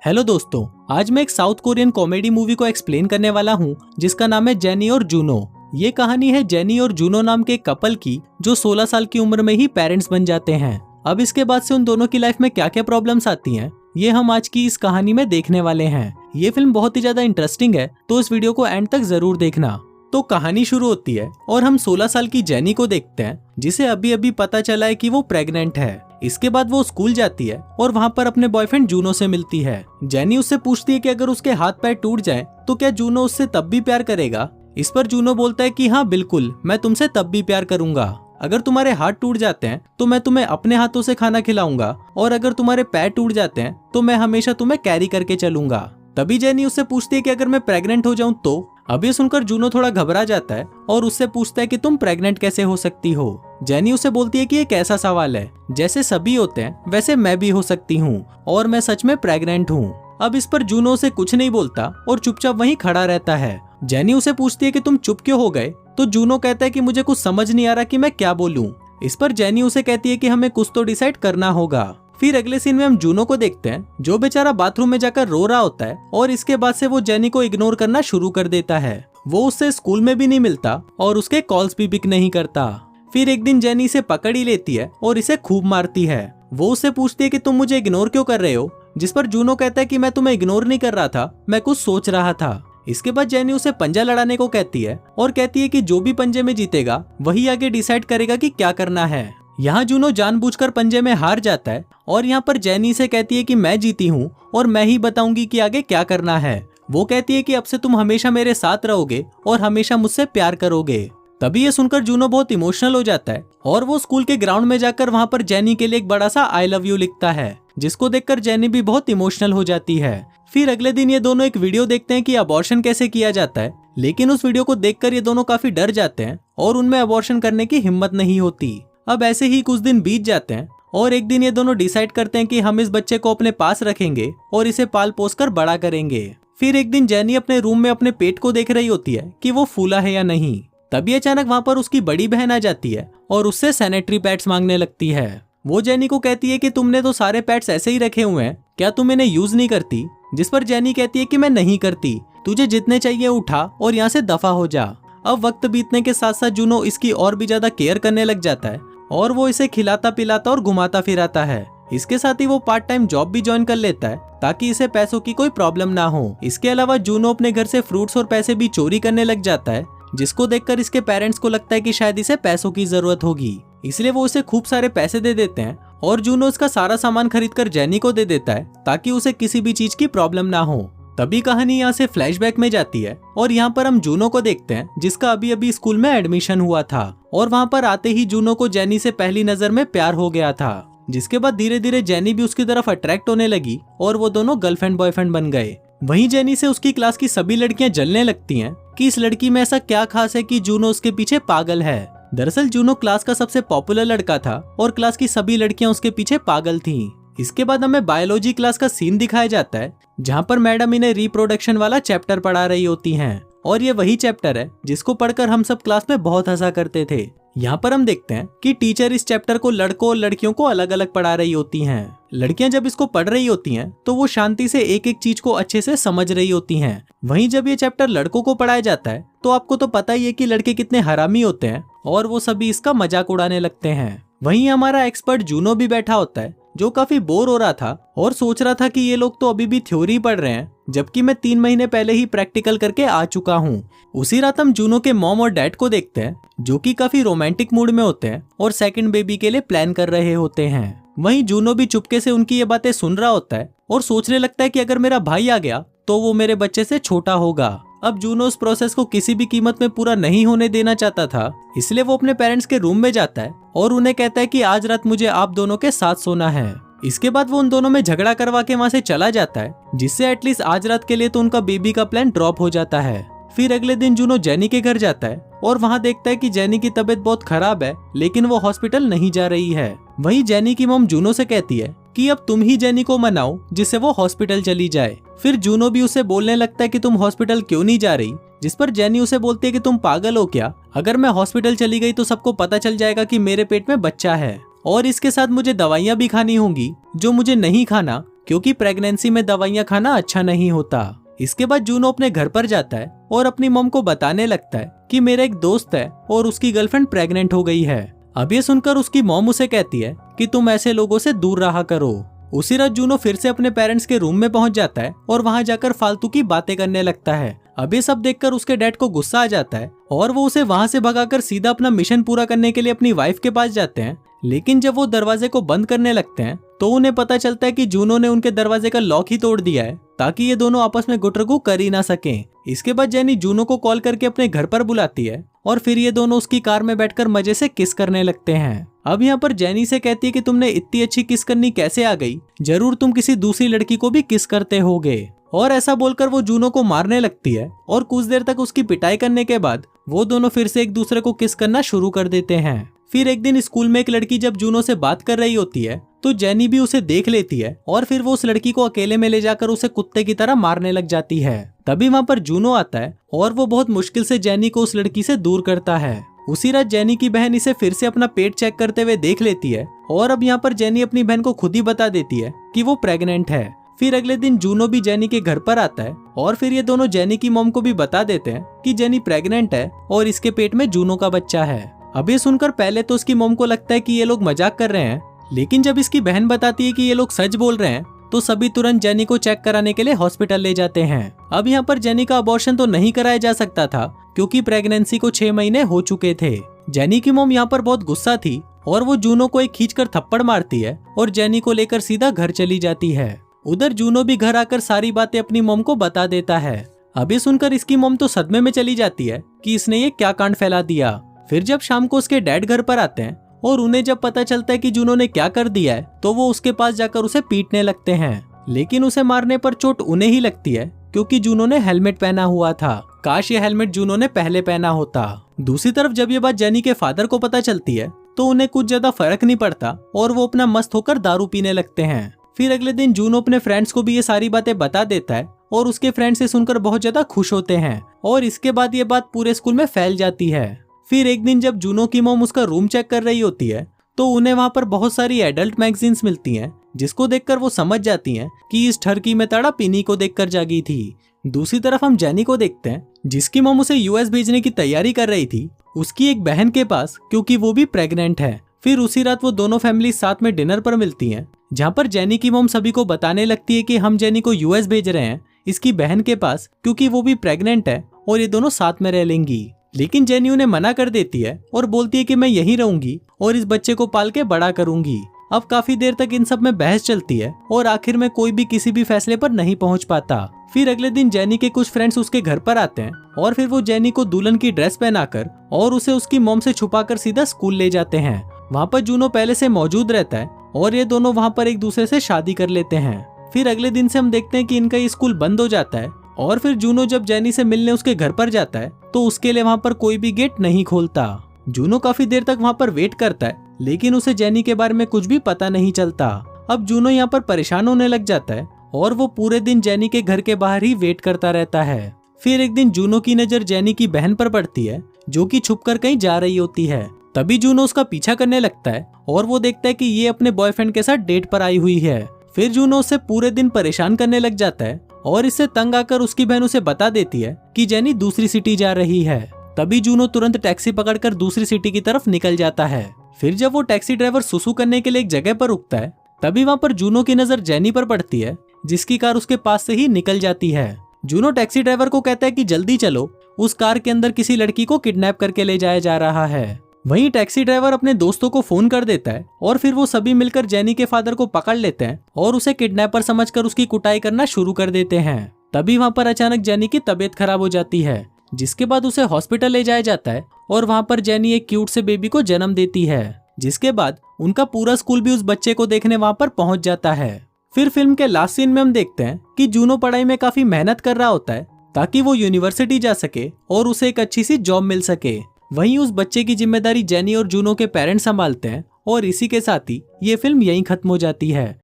Hello दोस्तों, आज मैं एक साउथ कोरियन कॉमेडी मूवी को एक्सप्लेन करने वाला हूँ जिसका नाम है जेनी और जूनो। ये कहानी है जेनी और जूनो नाम के कपल की जो 16 साल की उम्र में ही पेरेंट्स बन जाते हैं। अब इसके बाद से उन दोनों की लाइफ में क्या क्या प्रॉब्लम्स आती हैं ये हम आज की इस कहानी में देखने वाले हैं। ये फिल्म बहुत ही ज्यादा इंटरेस्टिंग है तो इस वीडियो को एंड तक जरूर देखना। तो कहानी शुरू होती है और हम 16 साल की जेनी को देखते हैं जिसे अभी अभी पता चला है कि वो प्रेग्नेंट है। इसके बाद वो स्कूल जाती है और वहाँ पर अपने बॉयफ्रेंड जूनो से मिलती है। जेनी उससे पूछती है कि अगर उसके हाथ पैर टूट जाए तो क्या जूनो उससे तब भी प्यार करेगा। इस पर जूनो बोलता है कि हाँ बिल्कुल, मैं तुमसे तब भी प्यार करूंगा। अगर तुम्हारे हाथ टूट जाते हैं तो मैं तुम्हें अपने हाथों से खाना खिलाऊंगा और अगर तुम्हारे पैर टूट जाते हैं तो मैं हमेशा तुम्हें कैरी करके चलूंगा। तभी जेनी उससे पूछती है कि अगर मैं प्रेग्नेंट हो जाऊं तो। अब ये सुनकर जूनो थोड़ा घबरा जाता है और उससे पूछता है कि तुम प्रेग्नेंट कैसे हो सकती हो। जेनी उसे बोलती है कि ये कैसा सवाल है, जैसे सभी होते हैं वैसे मैं भी हो सकती हूँ और मैं सच में प्रेग्नेंट हूँ। अब इस पर जूनो उसे कुछ नहीं बोलता और चुपचाप वहीं खड़ा रहता है। जेनी उसे पूछती है कि तुम चुप क्यों हो गए, तो जूनो कहता है कि मुझे कुछ समझ नहीं आ रहा कि मैं क्या बोलूं। इस पर जेनी उसे कहती है कि हमें कुछ तो डिसाइड करना होगा। फिर अगले सीन में हम जूनो को देखते हैं जो बेचारा बाथरूम में जाकर रो रहा होता है और इसके बाद से वो जेनी को इग्नोर करना शुरू कर देता है। वो उससे स्कूल में भी नहीं मिलता और उसके कॉल्स भी पिक नहीं करता। फिर एक दिन जेनी इसे पकड़ ही लेती है और इसे खूब मारती है। वो उससे पूछती है कि तुम मुझे इग्नोर क्यों कर रहे हो, जिस पर जूनो कहता है कि मैं तुम्हें इग्नोर नहीं कर रहा था, मैं कुछ सोच रहा था। इसके बाद जेनी उसे पंजा लड़ाने को कहती है और कहती है कि जो भी पंजे में जीतेगा वही आगे डिसाइड करेगा कि क्या करना है। यहाँ जूनो जानबूझकर पंजे में हार जाता है और यहाँ पर जेनी से कहती है कि मैं जीती हूँ और मैं ही बताऊंगी कि आगे क्या करना है। वो कहती है कि अब से तुम हमेशा मेरे साथ रहोगे और हमेशा मुझसे प्यार करोगे। तभी ये सुनकर जूनो बहुत इमोशनल हो जाता है और वो स्कूल के ग्राउंड में जाकर वहाँ पर जेनी के लिए एक बड़ा सा आई लव यू लिखता है, जिसको देखकर जेनी भी बहुत इमोशनल हो जाती है। फिर अगले दिन ये दोनों एक वीडियो देखते हैं कि अबॉर्शन कैसे किया जाता है, लेकिन उस वीडियो को देखकर ये दोनों काफी डर जाते हैं और उनमें अबॉर्शन करने की हिम्मत नहीं होती। अब ऐसे ही कुछ दिन बीत जाते हैं और एक दिन ये दोनों डिसाइड करते हैं कि हम इस बच्चे को अपने पास रखेंगे और इसे पाल पोस कर बड़ा करेंगे। फिर एक दिन जेनी अपने रूम में अपने पेट को देख रही होती है कि वो फूला है या नहीं। तभी अचानक वहाँ पर उसकी बड़ी बहन आ जाती है और उससे सैनिटरी पैड्स मांगने लगती है। वो जेनी को कहती है कि तुमने तो सारे पैड्स ऐसे ही रखे हुए हैं, क्या तुम इन्हें यूज नहीं करती। जिस पर जेनी कहती है कि मैं नहीं करती, तुझे जितने चाहिए उठा और यहाँ से दफा हो जा। अब वक्त बीतने के साथ साथ जूनो इसकी और भी ज्यादा केयर करने लग जाता है और वो इसे खिलाता पिलाता और घुमाता फिराता है। इसके साथ ही वो पार्ट टाइम जॉब भी ज्वाइन कर लेता है ताकि इसे पैसों की कोई प्रॉब्लम ना हो। इसके अलावा जूनो अपने घर से फ्रूट्स और पैसे भी चोरी करने लग जाता है, जिसको देखकर इसके पेरेंट्स को लगता है कि शायद इसे पैसों की जरूरत होगी, इसलिए वो इसे खूब सारे पैसे दे देते हैं और जूनो इसका सारा सामान खरीद कर जेनी को दे देता है ताकि उसे किसी भी चीज की प्रॉब्लम ना हो। तभी कहानी यहाँ से फ्लैशबैक में जाती है और यहाँ पर हम जूनो को देखते हैं जिसका अभी अभी स्कूल में एडमिशन हुआ था और वहाँ पर आते ही जूनो को जेनी से पहली नजर में प्यार हो गया था, जिसके बाद धीरे धीरे जेनी भी उसकी तरफ अट्रैक्ट होने लगी और वो दोनों गर्लफ्रेंड बॉयफ्रेंड बन गए। वहीं जेनी से उसकी क्लास की सभी लड़कियां जलने लगती हैं कि इस लड़की में ऐसा क्या खास है कि जूनो उसके पीछे पागल है। दरअसल जूनो क्लास का सबसे पॉपुलर लड़का था और क्लास की सभी लड़कियां उसके पीछे पागल थीं। इसके बाद हमें बायोलॉजी क्लास का सीन दिखाया जाता है जहाँ पर मैडम इन्हें रिप्रोडक्शन वाला चैप्टर पढ़ा रही होती हैं और ये वही चैप्टर है जिसको पढ़कर हम सब क्लास में बहुत हंसा करते थे। यहाँ पर हम देखते हैं कि टीचर इस चैप्टर को लड़कों और लड़कियों को अलग अलग पढ़ा रही होती हैं। लड़कियां जब इसको पढ़ रही होती हैं तो वो शांति से एक एक चीज को अच्छे से समझ रही होती हैं। वहीं जब ये चैप्टर लड़कों को पढ़ाया जाता है तो आपको तो पता ही है कि लड़के कितने हरामी होते हैं और वो सभी इसका मजाक उड़ाने लगते हैं। वहीं हमारा एक्सपर्ट जूनो भी बैठा होता है जो काफी बोर हो रहा था और सोच रहा था कि ये लोग तो अभी भी थ्योरी पढ़ रहे हैं जबकि मैं 3 महीने पहले ही प्रैक्टिकल करके आ चुका हूँ। उसी रात हम जूनो के मॉम और डैड को देखते हैं जो कि काफी रोमांटिक मूड में होते हैं और सेकंड बेबी के लिए प्लान कर रहे होते हैं। वहीं जूनो भी चुपके से उनकी ये बातें सुन रहा होता है और सोचने लगता है कि अगर मेरा भाई आ गया तो वो मेरे बच्चे से छोटा होगा। अब जूनो उस प्रोसेस को किसी भी कीमत में पूरा नहीं होने देना चाहता था, इसलिए वो अपने पेरेंट्स के रूम में जाता है और उन्हें कहता है कि आज रात मुझे आप दोनों के साथ सोना है। इसके बाद वो उन दोनों में झगड़ा करवा के वहाँ से चला जाता है, जिससे एटलीस्ट आज रात के लिए तो उनका बेबी का प्लान ड्रॉप हो जाता है। फिर अगले दिन जूनो जेनी के घर जाता है और वहाँ देखता है कि जेनी की तबीयत बहुत खराब है लेकिन वो हॉस्पिटल नहीं जा रही है। वहीं जेनी की मॉम जूनो से कहती है कि अब तुम ही जेनी को मनाओ जिससे वो हॉस्पिटल चली जाए। फिर जूनो भी उसे बोलने लगता है कि तुम हॉस्पिटल क्यों नहीं जा रही, जिस पर जेनी उसे बोलती है कि तुम पागल हो क्या, अगर मैं हॉस्पिटल चली गई तो सबको पता चल जाएगा कि मेरे पेट में बच्चा है और इसके साथ मुझे दवाइयाँ भी खानी होंगी जो मुझे नहीं खाना क्योंकि प्रेगनेंसी में दवाइयाँ खाना अच्छा नहीं होता। इसके बाद जूनो अपने घर पर जाता है और अपनी मॉम को बताने लगता है कि मेरा एक दोस्त है और उसकी गर्लफ्रेंड प्रेग्नेंट हो गई है। अब ये सुनकर उसकी मॉम उसे कहती है कि तुम ऐसे लोगों से दूर रहा करो। उसी रात जूनो फिर से अपने पेरेंट्स के रूम में पहुंच जाता है और वहां जाकर फालतू की बातें करने लगता है। अब ये सब देखकर उसके डैड को गुस्सा आ जाता है और वो उसे वहां से भगाकर सीधा अपना मिशन पूरा करने के लिए अपनी वाइफ के पास जाते हैं। लेकिन जब वो दरवाजे को बंद करने लगते हैं तो उन्हें पता चलता है कि जूनो ने उनके दरवाजे का लॉक ही तोड़ दिया है ताकि ये दोनों आपस में गुटरगू कर ही ना सकें। इसके बाद जेनी जूनो को कॉल करके अपने घर पर बुलाती है और फिर ये दोनों उसकी कार में बैठकर मजे से किस करने लगते हैं। अब यहाँ पर जेनी से कहती है कि तुमने इतनी अच्छी किस करनी कैसे आ गई, जरूर तुम किसी दूसरी लड़की को भी किस करते होगे। और ऐसा बोलकर वो जूनो को मारने लगती है और कुछ देर तक उसकी पिटाई करने के बाद वो दोनों फिर से एक दूसरे को किस करना शुरू कर देते हैं। फिर एक दिन स्कूल में एक लड़की जब जूनो से बात कर रही होती है तो जेनी भी उसे देख लेती है और फिर वो उस लड़की को अकेले में ले जाकर उसे कुत्ते की तरह मारने लग जाती है। तभी वहाँ पर जूनो आता है और वो बहुत मुश्किल से जेनी को उस लड़की से दूर करता है। उसी रात जेनी की बहन इसे फिर से अपना पेट चेक करते हुए देख लेती है और अब यहाँ पर जेनी अपनी बहन को खुद ही बता देती है कि वो प्रेग्नेंट है। फिर अगले दिन जूनो भी जेनी के घर पर आता है और फिर ये दोनों जेनी की मॉम को भी बता देते हैं कि जेनी प्रेग्नेंट है और इसके पेट में जूनो का बच्चा है। अब ये सुनकर पहले तो उसकी मॉम को लगता है कि ये लोग मजाक कर रहे हैं, लेकिन जब इसकी बहन बताती है कि ये लोग सच बोल रहे हैं तो सभी तुरंत जेनी को चेक कराने के लिए हॉस्पिटल ले जाते हैं। अब यहाँ पर जेनी का अबॉर्शन तो नहीं कराया जा सकता था क्योंकि प्रेगनेंसी को 6 महीने हो चुके थे। जेनी की मॉम यहाँ पर बहुत गुस्सा थी और वो जूनो को एक खींचकर थप्पड़ मारती है और जेनी को लेकर सीधा घर चली जाती है। उधर जूनो भी घर आकर सारी बातें अपनी मॉम को बता देता है। अभी सुनकर इसकी मॉम तो सदमे में चली जाती है कि इसने ये क्या कांड फैला दिया। फिर जब शाम को उसके डैड घर पर आते हैं और उन्हें जब पता चलता है कि जूनो ने क्या कर दिया है तो वो उसके पास जाकर उसे पीटने लगते हैं, लेकिन उसे मारने पर चोट उन्हें ही लगती है क्योंकि जूनो ने हेलमेट पहना हुआ था। काश ये हेलमेट जूनो ने पहले पहना होता। दूसरी तरफ जब ये बात जेनी के फादर को पता चलती है तो उन्हें कुछ ज्यादा फर्क नहीं पड़ता और वो अपना मस्त होकर दारू पीने लगते हैं। फिर अगले दिन जूनो अपने फ्रेंड्स को भी ये सारी बातें बता देता है और उसके फ्रेंड्स से सुनकर बहुत ज्यादा खुश होते हैं और इसके बाद ये बात पूरे स्कूल में फैल जाती है। फिर एक दिन जब जूनो की मॉम उसका रूम चेक कर रही होती है तो उन्हें वहाँ पर बहुत सारी एडल्ट मैगजीन्स मिलती हैं, जिसको देखकर वो समझ जाती हैं कि इस ठरकी में तड़प इन्हीं को देखकर जागी थी। दूसरी तरफ हम जेनी को देखते हैं जिसकी मॉम उसे यूएस भेजने की तैयारी कर रही थी उसकी एक बहन के पास, क्योंकि वो भी प्रेग्नेंट है। फिर उसी रात वो दोनों फैमिली साथ में डिनर पर मिलती हैं, जहाँ पर जेनी की मॉम सभी को बताने लगती है कि हम जेनी को यूएस भेज रहे हैं इसकी बहन के पास, क्योंकि वो भी प्रेग्नेंट है और ये दोनों साथ में रह लेंगी। लेकिन जेनी उन्हें मना कर देती है और बोलती है कि मैं यहीं रहूंगी और इस बच्चे को पाल के बड़ा करूंगी। अब काफी देर तक इन सब में बहस चलती है और आखिर में कोई भी किसी भी फैसले पर नहीं पहुंच पाता। फिर अगले दिन जेनी के कुछ फ्रेंड्स उसके घर पर आते हैं और फिर वो जेनी को दुल्हन की ड्रेस पहनाकर और उसे उसकी मॉम से छुपाकर सीधा स्कूल ले जाते हैं। वहाँ पर जूनो पहले से मौजूद रहता है और ये दोनों वहाँ पर एक दूसरे से शादी कर लेते हैं। फिर अगले दिन से हम देखते हैं कि इनका ये स्कूल बंद हो जाता है और फिर जूनो जब जेनी से मिलने उसके घर पर जाता है तो उसके लिए वहाँ पर कोई भी गेट नहीं खोलता। जूनो काफी देर तक वहाँ पर वेट करता है, लेकिन उसे जेनी के बारे में कुछ भी पता नहीं चलता। अब जूनो यहाँ पर परेशान होने लग जाता है और वो पूरे दिन जेनी के घर के बाहर ही वेट करता रहता है। फिर एक दिन जूनो की नजर जेनी की बहन पर पड़ती है जो कि छुपकर कहीं जा रही होती है। तभी जूनो उसका पीछा करने लगता है और वो देखता है कि ये अपने बॉयफ्रेंड के साथ डेट पर आई हुई है। फिर जूनो उसे पूरे दिन परेशान करने लग जाता है और इससे तंग आकर उसकी बहन उसे बता देती है कि जेनी दूसरी सिटी जा रही है। तभी जूनो तुरंत टैक्सी पकड़कर दूसरी सिटी की तरफ निकल जाता है। फिर जब वो टैक्सी ड्राइवर सुसु करने के लिए एक जगह पर रुकता है तभी वहाँ पर जूनो की नजर जेनी पर पड़ती है, जिसकी कार उसके पास से ही निकल जाती है। जूनो टैक्सी ड्राइवर को कहता है कि जल्दी चलो, उस कार के अंदर किसी लड़की को किडनैप करके ले जाया जा रहा है। वहीं टैक्सी ड्राइवर अपने दोस्तों को फोन कर देता है और फिर वो सभी मिलकर जेनी के फादर को पकड़ लेते हैं और उसे किडनैपर समझकर उसकी कुटाई करना शुरू कर देते हैं। तभी वहाँ पर अचानक जेनी की तबीयत खराब हो जाती है, जिसके बाद उसे हॉस्पिटल ले जाया जाता है और वहाँ पर जेनी एक क्यूट से बेबी को जन्म देती है, जिसके बाद उनका पूरा स्कूल भी उस बच्चे को देखने वहाँ पर पहुँच जाता है। फिर फिल्म के लास्ट सीन में हम देखते हैं कि जूनो पढ़ाई में काफी मेहनत कर रहा होता है ताकि वो यूनिवर्सिटी जा सके और उसे एक अच्छी सी जॉब मिल सके। वहीं उस बच्चे की जिम्मेदारी जेनी और जूनो के पेरेंट्स संभालते हैं और इसी के साथ ही ये फिल्म यहीं खत्म हो जाती है।